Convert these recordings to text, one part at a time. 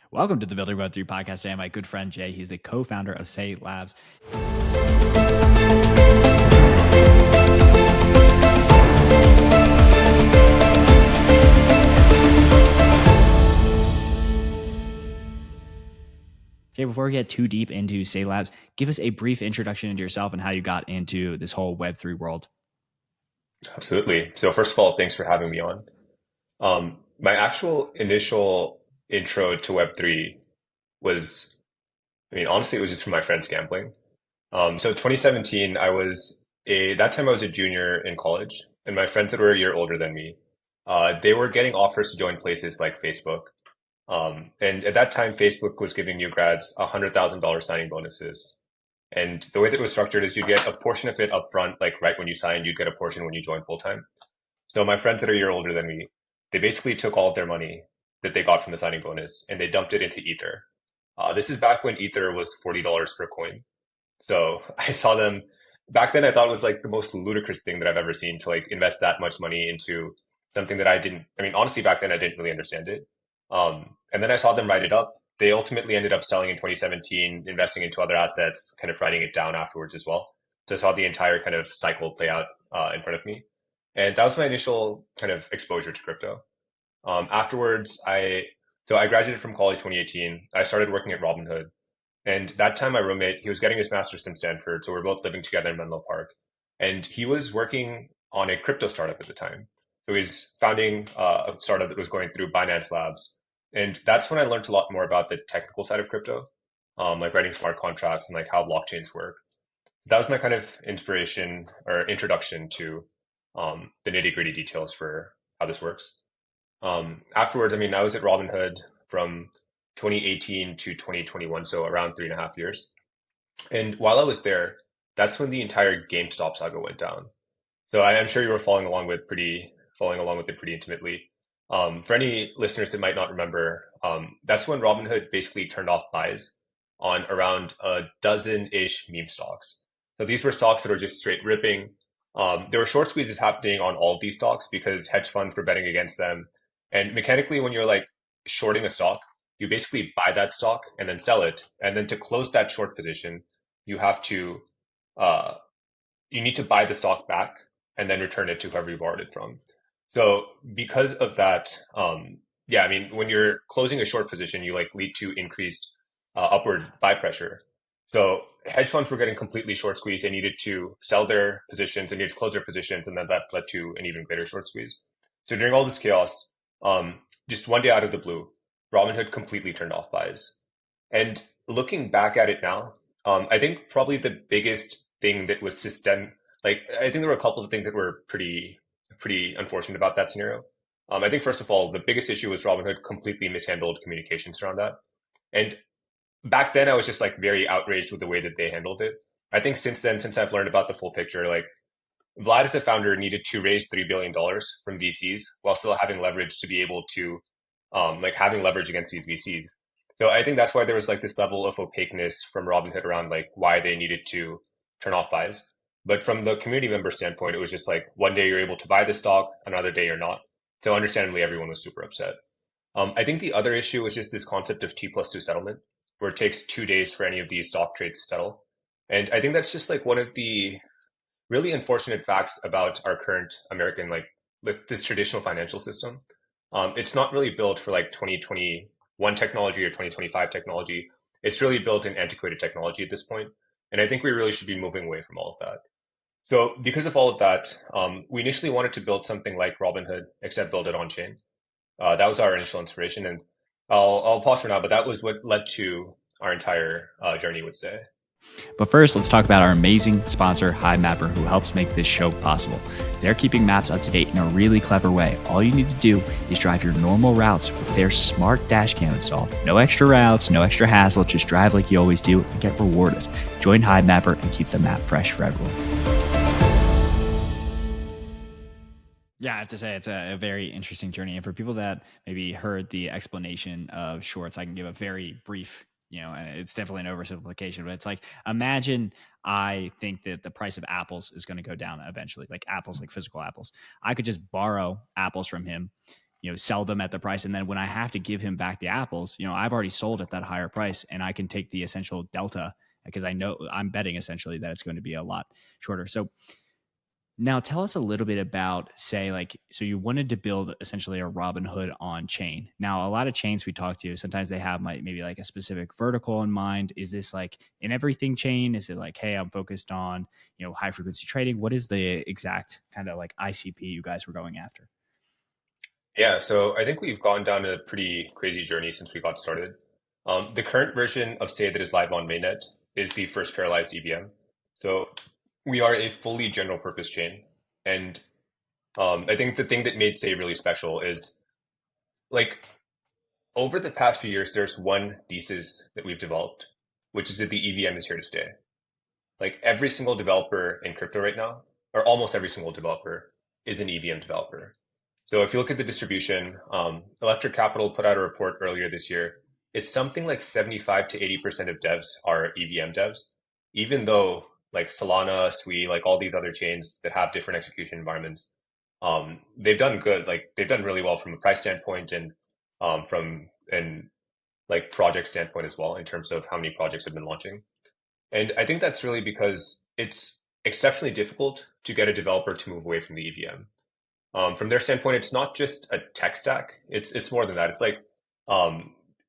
Welcome to the Building Web3 podcast. Today, my good friend Jay. He's the co-founder of Sei Labs. Jay, before we get too deep into Sei Labs, give us a brief introduction into yourself and how you got into this whole Web3 world. Absolutely. So first of all, thanks for having me on. My actual initial intro to Web3 was, honestly, it was just from my friends gambling. So 2017, that time I was a junior in college, and my friends that were a year older than me, they were getting offers to join places like Facebook. And at that time, Facebook was giving new grads $100,000 signing bonuses. And the way that it was structured is you'd get a portion of it up front, like right when you sign, you'd get a portion when you join full time. So my friends that are a year older than me, they basically took all of their money that they got from the signing bonus and they dumped it into Ether. This is back when Ether was $40 per coin. So I saw them back then. I thought it was like the most ludicrous thing that I've ever seen to like invest that much money into something that honestly, back then I didn't really understand it. And then I saw them write it up. They ultimately ended up selling in 2017, investing into other assets, kind of writing it down afterwards as well. So I saw the entire kind of cycle play out in front of me. And that was my initial kind of exposure to crypto. Afterwards, I graduated from college 2018. I started working at Robinhood. And that time my roommate, he was getting his master's from Stanford. So we we're both living together in Menlo Park. And he was working on a crypto startup at the time. So he's founding a startup that was going through Binance Labs. And that's when I learned a lot more about the technical side of crypto, like writing smart contracts and like how blockchains work. That was my kind of inspiration or introduction to the nitty gritty details for how this works. Afterwards, I was at Robinhood from 2018 to 2021, so around 3.5 years. And while I was there, that's when the entire GameStop saga went down. So I'm sure you were following along with it pretty intimately. For any listeners that might not remember, that's when Robinhood basically turned off buys on around a dozen-ish meme stocks. So these were stocks that were just straight ripping. There were short squeezes happening on all of these stocks because hedge funds were betting against them. And mechanically, when you're like shorting a stock, you basically buy that stock and then sell it. And then to close that short position, you have to, you need to buy the stock back and then return it to whoever you borrowed it from. So because of that, when you're closing a short position, you like lead to increased upward buy pressure. So hedge funds were getting completely short squeezed. They needed to sell their positions, they needed to close their positions, and then that led to an even greater short squeeze. So during all this chaos, just one day out of the blue, Robinhood completely turned off buys. And looking back at it now, I think probably the biggest thing that was I think there were a couple of things that were pretty unfortunate about that scenario. I think first of all, the biggest issue was Robinhood completely mishandled communications around that. And back then I was just like very outraged with the way that they handled it. I think since then, since I've learned about the full picture, like Vlad as the founder needed to raise $3 billion from VCs while still having leverage to be able to, having leverage against these VCs. So I think that's why there was like this level of opaqueness from Robinhood around like why they needed to turn off buys. But from the community member standpoint, it was just like one day you're able to buy the stock, another day you're not. So understandably, everyone was super upset. I think the other issue was just this concept of T+2 settlement, where it takes 2 days for any of these stock trades to settle. And I think that's just like one of the really unfortunate facts about our current American, like this traditional financial system. It's not really built for like 2021 technology or 2025 technology. It's really built in antiquated technology at this point. And I think we really should be moving away from all of that. So because of all of that, we initially wanted to build something like Robinhood, except build it on chain. That was our initial inspiration. And I'll pause for now, but that was what led to our entire journey with Sei. But first, let's talk about our amazing sponsor, HiMapper, who helps make this show possible. They're keeping maps up to date in a really clever way. All you need to do is drive your normal routes with their smart dash cam installed. No extra routes, no extra hassle, just drive like you always do and get rewarded. Join HiMapper and keep the map fresh for everyone. Yeah, I have to say it's a very interesting journey. And for people that maybe heard the explanation of shorts, I can give a very brief, and it's definitely an oversimplification, but it's like, imagine I think that the price of apples is going to go down eventually, like apples, like physical apples. I could just borrow apples from him sell them at the price. And then when I have to give him back the apples, I've already sold at that higher price and I can take the essential delta because I know I'm betting essentially that it's going to be a lot shorter. So now tell us a little bit about, say, so you wanted to build essentially a Robinhood on chain. Now, a lot of chains we talk to, sometimes they have maybe like a specific vertical in mind. Is this like an everything chain? Is it like, hey, I'm focused on, high frequency trading? What is the exact kind of like ICP you guys were going after? Yeah, so I think we've gone down a pretty crazy journey since we got started. The current version of Sei that is live on mainnet is the first parallelized EVM. So we are a fully general purpose chain. And I think the thing that made Sei really special is like over the past few years, there's one thesis that we've developed, which is that the EVM is here to stay. Like every single developer in crypto right now, or almost every single developer, is an EVM developer. So if you look at the distribution, Electric Capital put out a report earlier this year. It's something like 75 to 80% of devs are EVM devs, even though like Solana, Sui, like all these other chains that have different execution environments, they've done good. Like they've done really well from a price standpoint and from an like project standpoint as well in terms of how many projects have been launching. And I think that's really because it's exceptionally difficult to get a developer to move away from the EVM. From their standpoint, it's not just a tech stack. It's more than that. It's like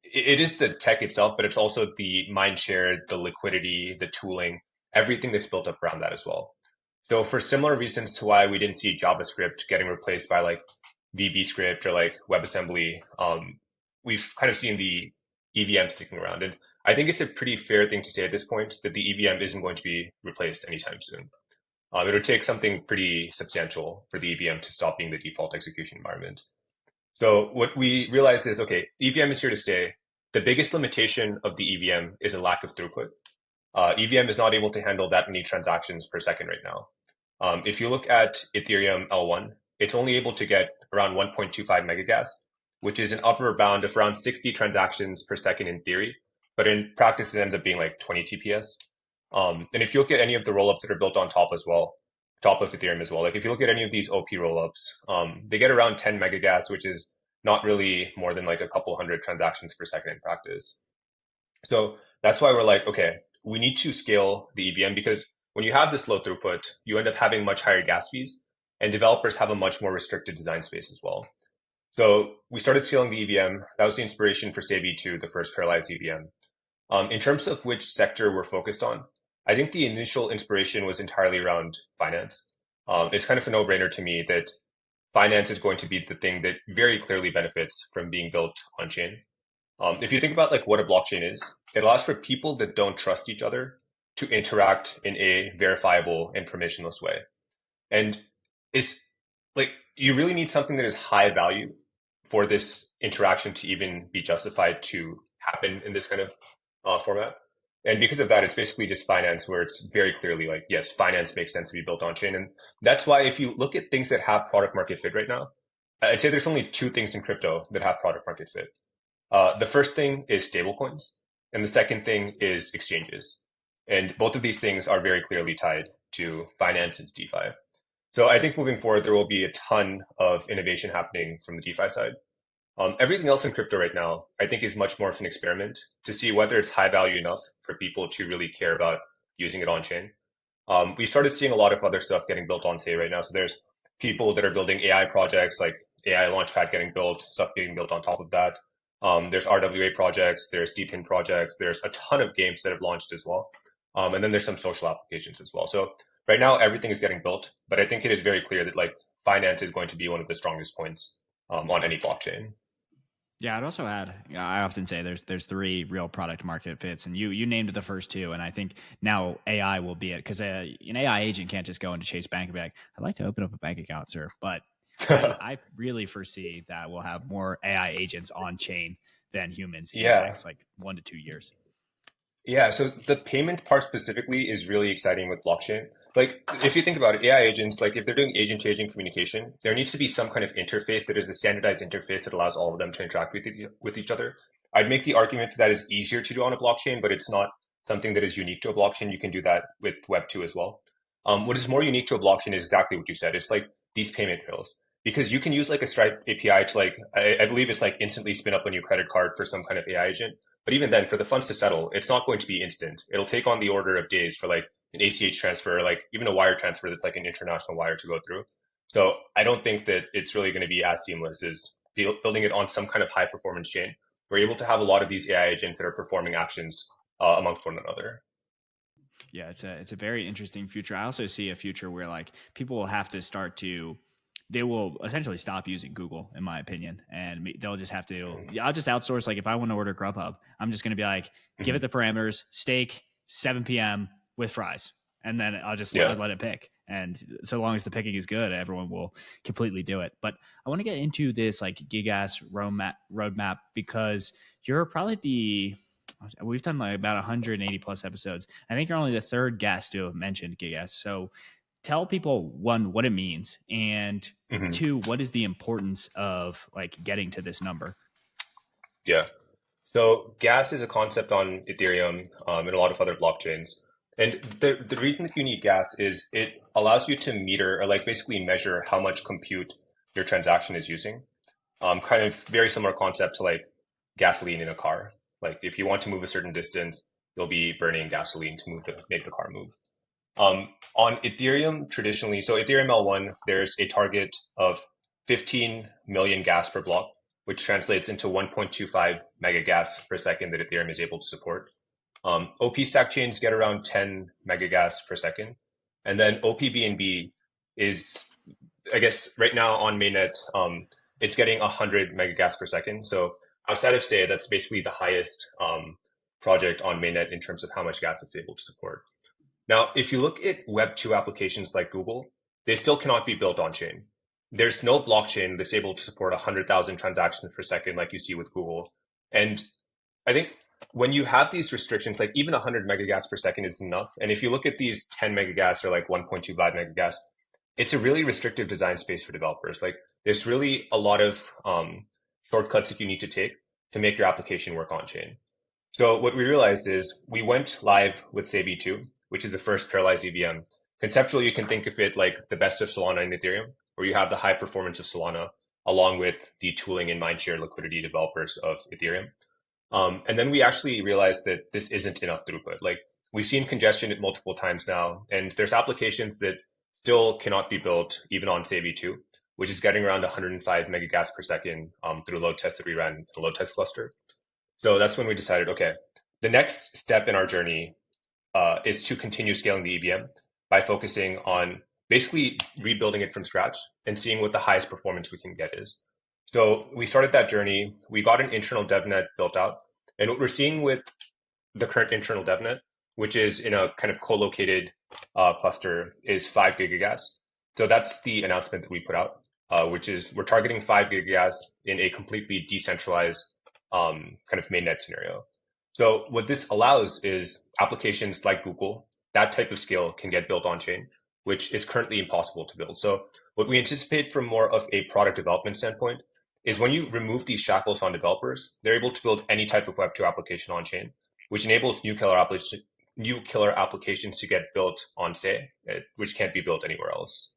it is the tech itself, but it's also the mind share, the liquidity, the tooling, everything that's built up around that as well. So for similar reasons to why we didn't see JavaScript getting replaced by like VB script or like WebAssembly, we've kind of seen the EVM sticking around. And I think it's a pretty fair thing to say at this point that the EVM isn't going to be replaced anytime soon. It would take something pretty substantial for the EVM to stop being the default execution environment. So what we realized is, okay, EVM is here to stay. The biggest limitation of the EVM is a lack of throughput. EVM is not able to handle that many transactions per second right now. If you look at Ethereum L1, it's only able to get around 1.25 megagas, which is an upper bound of around 60 transactions per second in theory, but in practice it ends up being like 20 TPS. And if you look at any of the rollups that are built on top as well, top of Ethereum as well, like if you look at any of these OP rollups, they get around 10 megagas, which is not really more than like a couple hundred transactions per second in practice. So that's why we're like, okay, we need to scale the EVM because when you have this low throughput, you end up having much higher gas fees and developers have a much more restricted design space as well. So we started scaling the EVM. That was the inspiration for Sei V2, the first parallelized EVM. In terms of which sector we're focused on, I think the initial inspiration was entirely around finance. It's kind of a no-brainer to me that finance is going to be the thing that very clearly benefits from being built on chain. If you think about like what a blockchain is, it allows for people that don't trust each other to interact in a verifiable and permissionless way. And it's like you really need something that is high value for this interaction to even be justified to happen in this kind of format. And because of that, it's basically just finance where it's very clearly like, yes, finance makes sense to be built on chain. And that's why if you look at things that have product market fit right now, I'd say there's only two things in crypto that have product market fit. The first thing is stablecoins, and the second thing is exchanges. And both of these things are very clearly tied to finance and DeFi. So I think moving forward, there will be a ton of innovation happening from the DeFi side. Everything else in crypto right now, I think, is much more of an experiment to see whether it's high value enough for people to really care about using it on chain. We started seeing a lot of other stuff getting built on Sei right now. So there's people that are building AI projects like AI Launchpad getting built, stuff getting built on top of that. There's RWA projects, there's DeepIn projects, there's a ton of games that have launched as well. And then there's some social applications as well. So right now, everything is getting built, but I think it is very clear that like finance is going to be one of the strongest points on any blockchain. Yeah, I'd also add. I often say there's three real product market fits, and you named the first two, and I think now AI will be it because an AI agent can't just go into Chase Bank and be like, "I'd like to open up a bank account, sir," but I really foresee that we'll have more AI agents on chain than humans in the next like 1 to 2 years. Yeah, so the payment part specifically is really exciting with blockchain. Like, if you think about it, AI agents, like if they're doing agent-to-agent communication, there needs to be some kind of interface that is a standardized interface that allows all of them to interact with each other. I'd make the argument that is easier to do on a blockchain, but it's not something that is unique to a blockchain. You can do that with Web2 as well. What is more unique to a blockchain is exactly what you said. It's like these payment rails. because you can use like a Stripe API to like, I believe it's like instantly spin up a new credit card for some kind of AI agent. But even then, for the funds to settle, it's not going to be instant. It'll take on the order of days for like an ACH transfer, like even a wire transfer that's like an international wire to go through. So I don't think that it's really going to be as seamless as building it on some kind of high performance chain. We're able to have a lot of these AI agents that are performing actions amongst one another. Yeah, it's a very interesting future. I also see a future where like people will have to start to they will essentially stop using Google, in my opinion, and they'll just have to. Mhm. I'll just outsource. Like if I want to order Grubhub, I'm just going to be like, give it Mhm. the parameters, steak, 7 p.m. with fries, and then I'll just Yeah. let it pick. And so long as the picking is good, everyone will completely do it. But I want to get into this like GigaGas roadmap because you're probably we've done like about 180 plus episodes. I think you're only the third guest to have mentioned GigaGas. So tell people, one, what it means, and Mhm. two, what is the importance of like getting to this number? Yeah. So gas is a concept on Ethereum and a lot of other blockchains. And the reason that you need gas is it allows you to meter or like basically measure how much compute your transaction is using. Kind of very similar concept to like gasoline in a car. Like if you want to move a certain distance, you'll be burning gasoline to make the car move. On Ethereum, traditionally, so Ethereum L1, there's a target of 15 million gas per block, which translates into 1.25 mega gas per second that Ethereum is able to support. OP stack chains get around 10 megagas per second. And then OPBNB is, I guess, right now on mainnet, it's getting 100 megagas per second. So outside of Sei, that's basically the highest project on mainnet in terms of how much gas it's able to support. Now, if you look at Web2 applications like Google, they still cannot be built on chain. There's no blockchain that's able to support 100,000 transactions per second like you see with Google. And I think when you have these restrictions, like even 100 megagas per second is enough. And if you look at these 10 megagas or like 1.25 megagas, it's a really restrictive design space for developers. Like there's really a lot of shortcuts that you need to take to make your application work on chain. So what we realized is we went live with Sei V2, which is the first parallelized EVM. Conceptually, you can think of it like the best of Solana and Ethereum, where you have the high performance of Solana along with the tooling and mindshare liquidity developers of Ethereum. And then we actually realized that this isn't enough throughput. Like we've seen congestion at multiple times now, and there's applications that still cannot be built even on Sei V2, which is getting around 105 megagas per second through load test that we ran in a load test cluster. So that's when we decided, okay, the next step in our journey is to continue scaling the EVM by focusing on basically rebuilding it from scratch and seeing what the highest performance we can get is. So we started that journey. We got an internal DevNet built out. And what we're seeing with the current internal DevNet, which is in a kind of co-located cluster, is 5 gigagas. So that's the announcement that we put out, which is we're targeting 5 gigagas in a completely decentralized kind of mainnet scenario. So what this allows is applications like Google, that type of scale can get built on chain, which is currently impossible to build. So what we anticipate from more of a product development standpoint is when you remove these shackles on developers, they're able to build any type of Web2 application on chain, which enables new killer applications to get built on Sei, which can't be built anywhere else.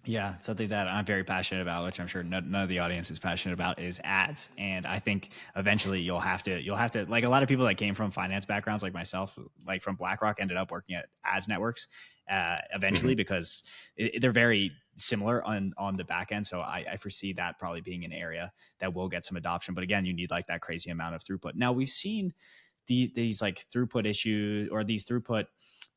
Yeah, something that I'm very passionate about, which I'm sure none of the audience is passionate about, is ads. And I think eventually you'll have to like a lot of people that came from finance backgrounds, like myself, like from BlackRock, ended up working at ads networks eventually Mm-hmm. because they're very similar on the back end. So I foresee that probably being an area that will get some adoption. But again, you need like that crazy amount of throughput. Now we've seen these like throughput issues or these throughput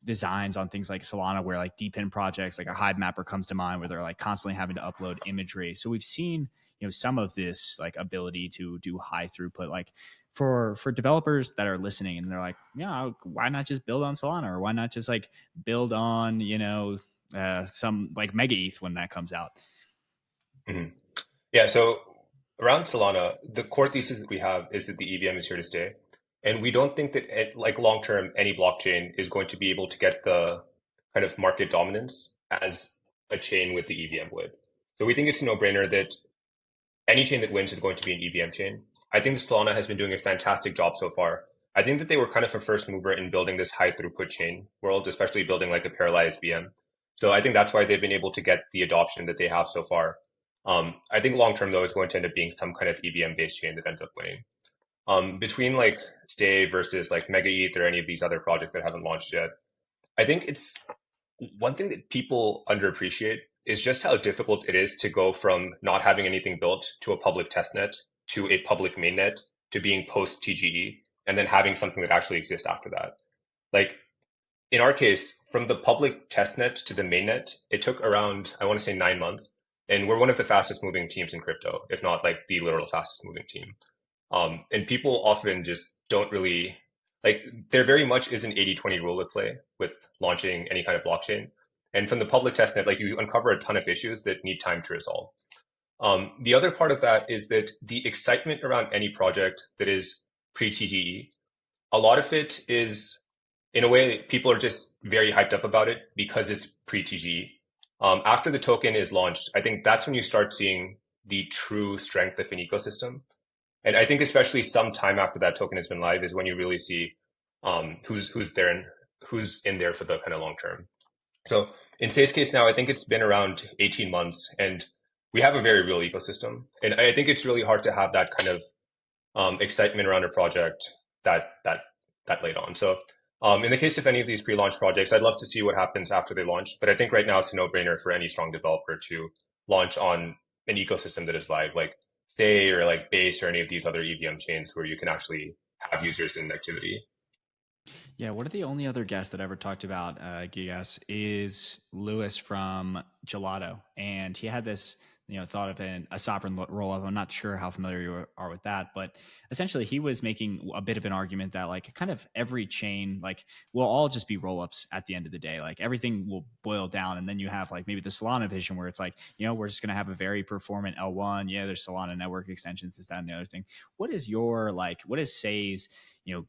designs on things like Solana where like depin projects like a Hive Mapper comes to mind where they're like constantly having to upload imagery. So we've seen, some of this like ability to do high throughput, like for developers that are listening and they're like, yeah, why not just build on Solana or why not just like build on, some like Mega ETH when that comes out. Mm-hmm. Yeah, so around Solana, the core thesis that we have is that the EVM is here to stay. And we don't think that like long term, any blockchain is going to be able to get the kind of market dominance as a chain with the EVM would. So we think it's a no-brainer that any chain that wins is going to be an EVM chain. I think Solana has been doing a fantastic job so far. I think that they were kind of a first mover in building this high throughput chain world, especially building like a parallelized VM. So I think that's why they've been able to get the adoption that they have so far. I think long term though, it's going to end up being some kind of EVM based chain that ends up winning. Between like Stay versus like Mega ETH or any of these other projects that haven't launched yet, I think it's one thing that people underappreciate is just how difficult it is to go from not having anything built to a public testnet to a public mainnet to being post TGE and then having something that actually exists after that. Like in our case, from the public testnet to the mainnet, it took around, I want to say 9 months. And we're one of the fastest moving teams in crypto, if not like the literal fastest moving team. And people often just don't really like, there very much is an 80-20 rule at play with launching any kind of blockchain. And from the public testnet, like you uncover a ton of issues that need time to resolve. The other part of that is that the excitement around any project that is pre-TGE, a lot of it is, in a way, people are just very hyped up about it because it's pre-TGE. After the token is launched, I think that's when you start seeing the true strength of an ecosystem. And I think especially some time after that token has been live is when you really see who's there and who's in there for the kind of long term. So in Say's case now, I think it's been around 18 months and we have a very real ecosystem. And I think it's really hard to have that kind of excitement around a project that late on. So in the case of any of these pre-launch projects, I'd love to see what happens after they launch. But I think right now it's a no-brainer for any strong developer to launch on an ecosystem that is live, like Stay or like Base or any of these other EVM chains where you can actually have users in activity. Yeah, one of the only other guests that ever talked about Gigas is Lewis from Gelato, and he had this thought of a sovereign roll up. I'm not sure how familiar you are with that, but essentially he was making a bit of an argument that like kind of every chain like will all just be roll ups at the end of the day. Like everything will boil down, and then you have like maybe the Solana vision where it's like we're just going to have a very performant L1. Yeah, there's Solana network extensions, this, that, and the other thing. What is your what is Say's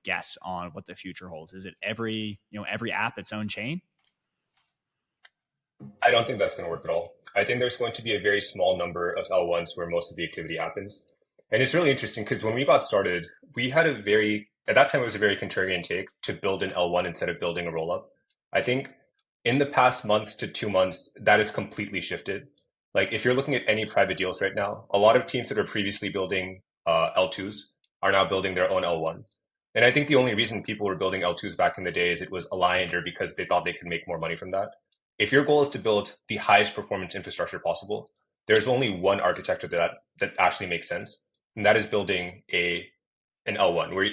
guess on what the future holds? Is it every app its own chain? I don't think that's going to work at all. I think there's going to be a very small number of L1s where most of the activity happens. And it's really interesting because when we got started, we had at that time, it was a very contrarian take to build an L1 instead of building a rollup. I think in the past month to 2 months, that has completely shifted. Like if you're looking at any private deals right now, a lot of teams that are previously building L2s are now building their own L1. And I think the only reason people were building L2s back in the day is it was aligned or because they thought they could make more money from that. If your goal is to build the highest performance infrastructure possible, there's only one architecture that actually makes sense, and that is building an L1.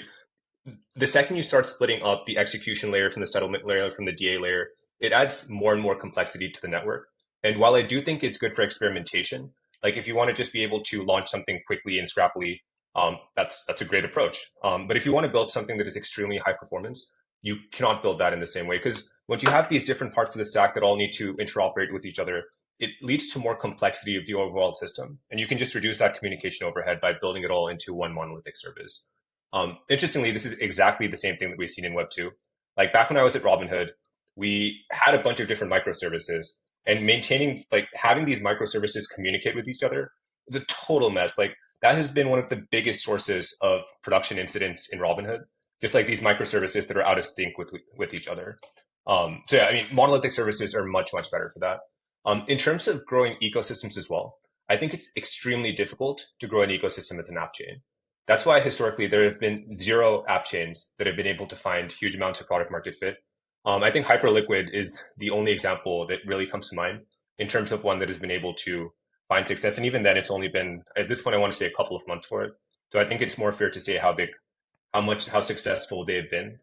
The second you start splitting up the execution layer from the settlement layer from the DA layer, it adds more and more complexity to the network. And while I do think it's good for experimentation, like if you want to just be able to launch something quickly and scrappily, that's a great approach. But if you want to build something that is extremely high performance, you cannot build that in the same way because once you have these different parts of the stack that all need to interoperate with each other, it leads to more complexity of the overall system. And you can just reduce that communication overhead by building it all into one monolithic service. Interestingly, this is exactly the same thing that we've seen in Web 2. Like back when I was at Robinhood, we had a bunch of different microservices and maintaining, like having these microservices communicate with each other was a total mess. Like that has been one of the biggest sources of production incidents in Robinhood, just like these microservices that are out of sync with each other. So yeah, I mean, monolithic services are much, much better for that. In terms of growing ecosystems as well, I think it's extremely difficult to grow an ecosystem as an app chain. That's why historically there have been zero app chains that have been able to find huge amounts of product market fit. I think Hyperliquid is the only example that really comes to mind in terms of one that has been able to find success. And even then, it's only been, at this point, I want to say a couple of months for it. So I think it's more fair to say how successful they've been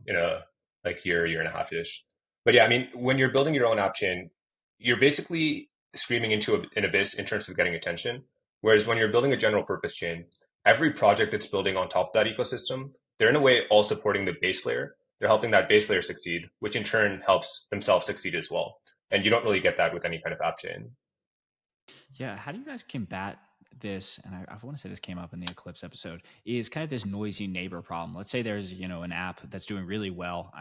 in a year and a half ish. But yeah, I mean, when you're building your own app chain, you're basically screaming into an abyss in terms of getting attention. Whereas when you're building a general purpose chain, every project that's building on top of that ecosystem, they're in a way all supporting the base layer. They're helping that base layer succeed, which in turn helps themselves succeed as well. And you don't really get that with any kind of app chain. Yeah, how do you guys combat this? And I want to say this came up in the Eclipse episode. Is kind of this noisy neighbor problem. Let's say there's an app that's doing really well.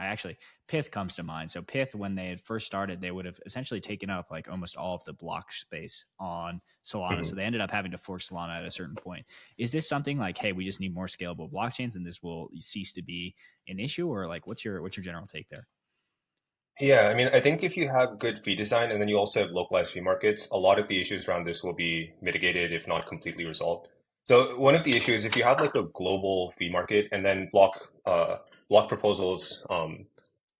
Pith comes to mind. So Pith, when they had first started, they would have essentially taken up like almost all of the block space on Solana. Mm-hmm. So they ended up having to fork Solana at a certain point. Is this something like, hey, we just need more scalable blockchains and this will cease to be an issue, or like what's your general take there? Yeah, I mean, I think if you have good fee design and then you also have localized fee markets, a lot of the issues around this will be mitigated, if not completely resolved. So one of the issues, if you have like a global fee market and then block proposals,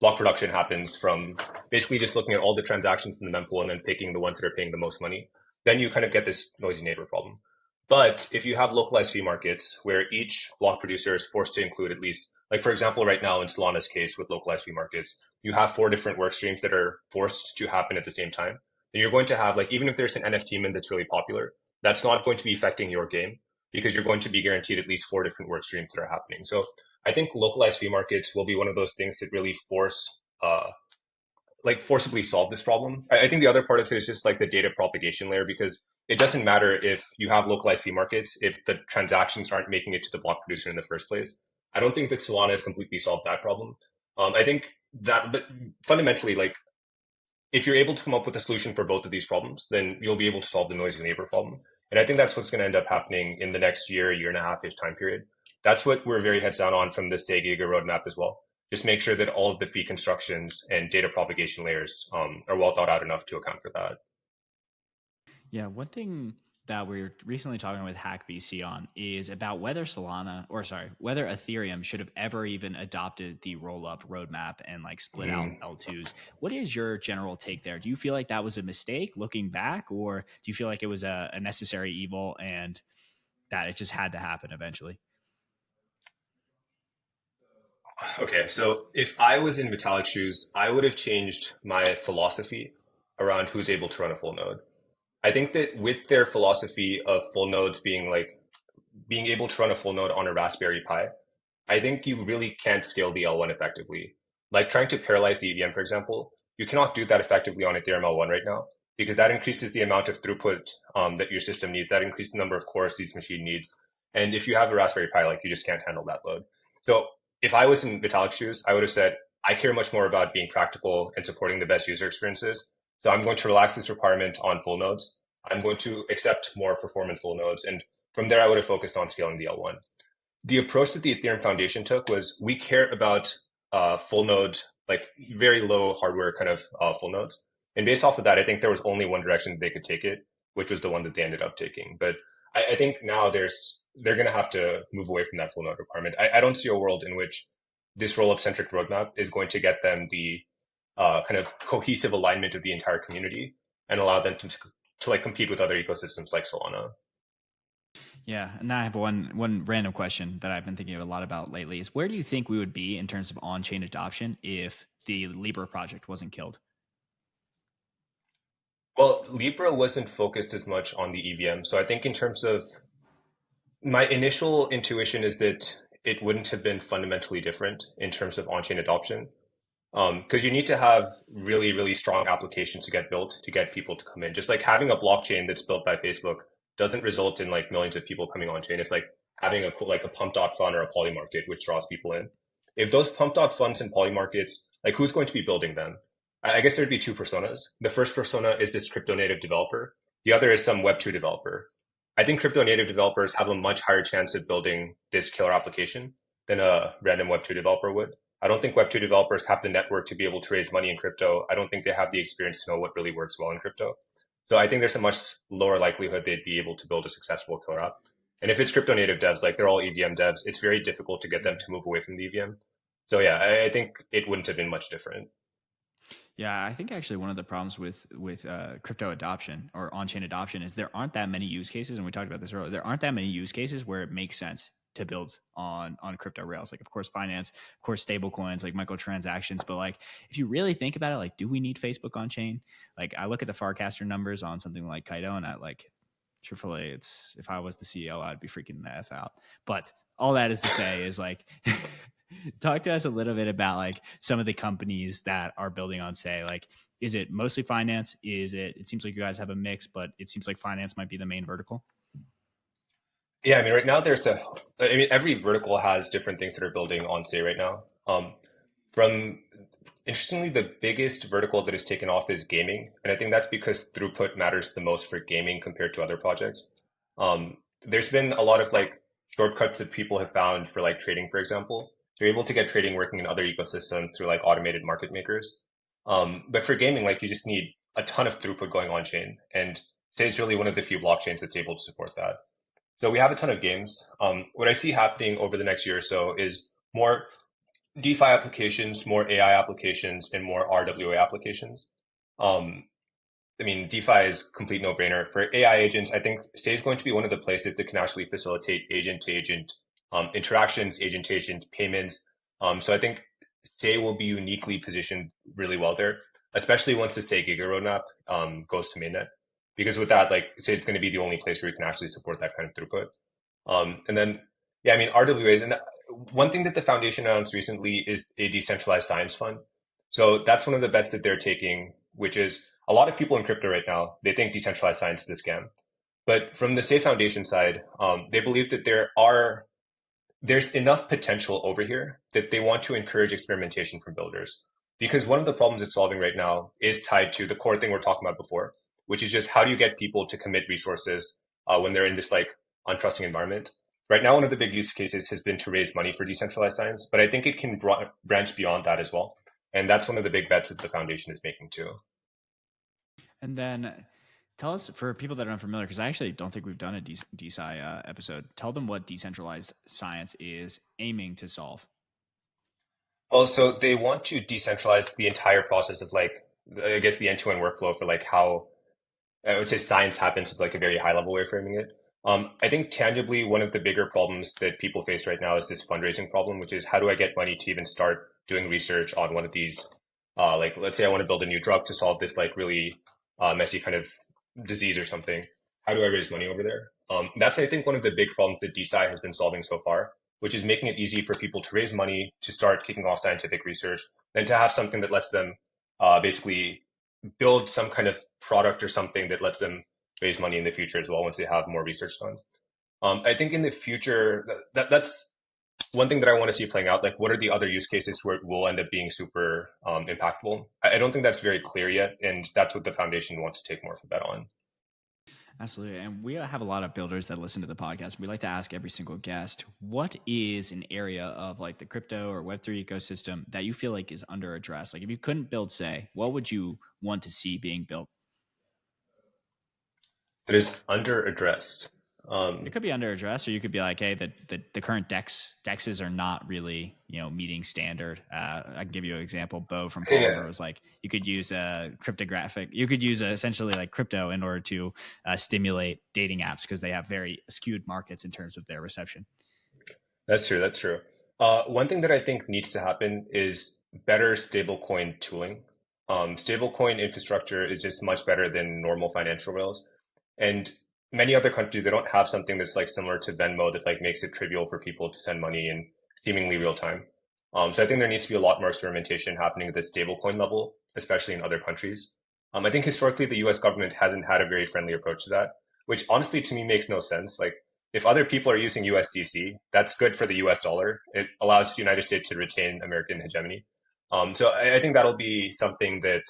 block production happens from basically just looking at all the transactions in the mempool and then picking the ones that are paying the most money, then you kind of get this noisy neighbor problem. But if you have localized fee markets where each block producer is forced to include at least, like for example, right now in Solana's case with localized fee markets, you have four different work streams that are forced to happen at the same time. And you're going to have like, even if there's an NFT mint that's really popular, that's not going to be affecting your game because you're going to be guaranteed at least four different work streams that are happening. So I think localized fee markets will be one of those things that really forcibly solve this problem. I think the other part of it is just like the data propagation layer, because it doesn't matter if you have localized fee markets if the transactions aren't making it to the block producer in the first place. I don't think that Solana has completely solved that problem. I think that, but fundamentally, like if you're able to come up with a solution for both of these problems, then you'll be able to solve the noisy neighbor problem. And I think that's what's going to end up happening in the next year and a half ish time period. That's what we're very heads down on from the Sei Giga roadmap as well. Just make sure that all of the fee constructions and data propagation layers are well thought out enough to account for that. Yeah, one thing that we were recently talking with Hack VC on is about whether whether Ethereum should have ever even adopted the roll up roadmap and like split out Mm. L2s. What is your general take there? Do you feel like that was a mistake looking back, or do you feel like it was a necessary evil and that it just had to happen eventually? Okay, so if I was in Vitalik shoes, I would have changed my philosophy around who's able to run a full node. I think that with their philosophy of full nodes being able to run a full node on a Raspberry Pi, I think you really can't scale the L1 effectively. Like trying to parallelize the EVM, for example, you cannot do that effectively on Ethereum L1 right now because that increases the amount of throughput that your system needs. That increases the number of cores each machine needs. And if you have a Raspberry Pi, like you just can't handle that load. So if I was in Vitalik's shoes, I would have said, I care much more about being practical and supporting the best user experiences. So I'm going to relax this requirement on full nodes. I'm going to accept more performant full nodes. And from there, I would have focused on scaling the L1. The approach that the Ethereum Foundation took was we care about full node, like very low hardware kind of full nodes. And based off of that, I think there was only one direction that they could take it, which was the one that they ended up taking. But I think now they're going to have to move away from that full node requirement. I don't see a world in which this roll-up centric roadmap is going to get them the kind of cohesive alignment of the entire community and allow them to like compete with other ecosystems like Solana. Yeah, and now I have one random question that I've been thinking a lot about lately is where do you think we would be in terms of on-chain adoption if the Libra project wasn't killed? Well, Libra wasn't focused as much on the EVM. So I think in terms of my initial intuition is that it wouldn't have been fundamentally different in terms of on-chain adoption. Because you need to have really, really strong applications to get built to get people to come in. Just like having a blockchain that's built by Facebook doesn't result in like millions of people coming on chain. It's like having a pump dot fund or a poly market which draws people in. If those pump dot funds and poly markets, like who's going to be building them? I guess there'd be two personas. The first persona is this crypto native developer. The other is some Web2 developer. I think crypto native developers have a much higher chance of building this killer application than a random Web2 developer would. I don't think Web2 developers have the network to be able to raise money in crypto. I don't think they have the experience to know what really works well in crypto. So I think there's a much lower likelihood they'd be able to build a successful killer app. And if it's crypto native devs, like they're all EVM devs, it's very difficult to get them to move away from the EVM. So yeah, I think it wouldn't have been much different. Yeah, I think actually one of the problems with crypto adoption or on-chain adoption is there aren't that many use cases, and we talked about this earlier. There aren't that many use cases where it makes sense to build on crypto rails. Like, of course, finance, of course, stable coins, like microtransactions. But like, if you really think about it, like, do we need Facebook on chain? Like, I look at the Farcaster numbers on something like Kaido, and I like, truthfully, it's if I was the CEO, I'd be freaking the f out. But all that is to say is like. Talk to us a little bit about like some of the companies that are building on Sei. Like, is it mostly finance? It seems like you guys have a mix, but it seems like finance might be the main vertical. Yeah, I mean, right now I mean, every vertical has different things that are building on Say right now. From Interestingly, the biggest vertical that has taken off is gaming, and I think that's because throughput matters the most for gaming compared to other projects. There's been a lot of like shortcuts that people have found for like trading, for example. They're able to get trading working in other ecosystems through like automated market makers. But for gaming, like you just need a ton of throughput going on chain, and Sei is really one of the few blockchains that's able to support that. So we have a ton of games. What I see happening over the next year or so is more DeFi applications, more AI applications, and more RWA applications. Um, I mean, DeFi is a complete no-brainer. For AI agents, I think Sei is going to be one of the places that can actually facilitate agent-to-agent interactions, agent-to-agent payments. So I think Sei will be uniquely positioned really well there, especially once the Sei Giga roadmap goes to mainnet. Because with that, like, Sei is going to be the only place where you can actually support that kind of throughput. And then, yeah, I mean, RWAs. And one thing that the foundation announced recently is a decentralized science fund. So that's one of the bets that they're taking, which is a lot of people in crypto right now, they think decentralized science is a scam. But from the Sei Foundation side, they believe that there's enough potential over here that they want to encourage experimentation from builders. Because one of the problems it's solving right now is tied to the core thing we're talking about before, which is just how do you get people to commit resources when they're in this like untrusting environment. Right now, one of the big use cases has been to raise money for decentralized science, but I think it can branch beyond that as well. And that's one of the big bets that the foundation is making too. And then tell us, for people that are unfamiliar, because I actually don't think we've done a DeSci episode, tell them what decentralized science is aiming to solve. Well, so they want to decentralize the entire process of like, I guess the end-to-end workflow for like how I would say science happens is like a very high level way of framing it. I think tangibly, one of the bigger problems that people face right now is this fundraising problem, which is how do I get money to even start doing research on one of these? Like, let's say I want to build a new drug to solve this like really messy kind of disease or something. How do I raise money over there? That's, I think, one of the big problems that DeSci has been solving so far, which is making it easy for people to raise money, to start kicking off scientific research, and to have something that lets them basically build some kind of product or something that lets them raise money in the future as well once they have more research done. I think in the future, that's one thing that I want to see playing out. Like, what are the other use cases where it will end up being super impactful? I don't think that's very clear yet, and that's what the foundation wants to take more of a bet on. Absolutely. And we have a lot of builders that listen to the podcast. We like to ask every single guest, what is an area of like the crypto or Web3 ecosystem that you feel like is under addressed? Like if you couldn't build Sei, what would you want to see being built? That is under addressed. It could be under addressed, or you could be like, hey, the current dexes are not really, meeting standard. I can give you an example. Bo from Polymer was like, you could use a cryptographic, you could use essentially like crypto in order to stimulate dating apps because they have very skewed markets in terms of their reception. That's true. That's true. One thing that I think needs to happen is better stablecoin tooling. Stablecoin infrastructure is just much better than normal financial rails. And many other countries, they don't have something that's like similar to Venmo that like makes it trivial for people to send money in seemingly real time. So I think there needs to be a lot more experimentation happening at the stablecoin level, especially in other countries. I think historically the US government hasn't had a very friendly approach to that, which honestly to me makes no sense. Like if other people are using USDC, that's good for the US dollar. It allows the United States to retain American hegemony. So I think that'll be something that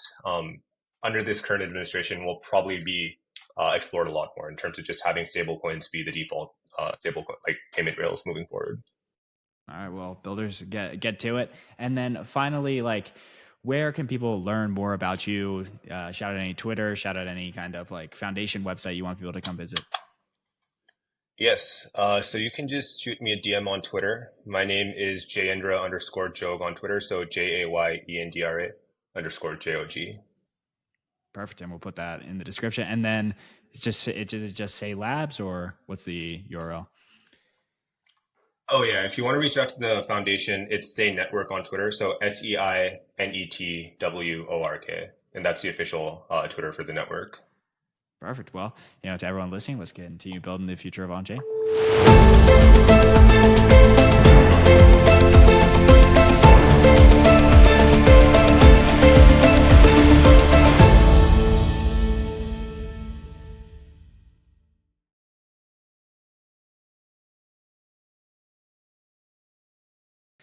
under this current administration will probably be explored a lot more in terms of just having stablecoins be the default stablecoin like payment rails moving forward. All right, well, builders get to it, and then finally, like, where can people learn more about you? Shout out any Twitter, shout out any kind of like foundation website you want people to come visit. Yes, so you can just shoot me a DM on Twitter. My name is Jayendra_Jog on Twitter, so JAYENDRA_JOG. Perfect, and we'll put that in the description. And then just Sei Labs, or what's the URL? Oh yeah, if you want to reach out to the foundation, it's Sei Network on Twitter, so SEINETWORK, and that's the official Twitter for the network. Perfect. Well, to everyone listening, let's get into building the future of On Chain.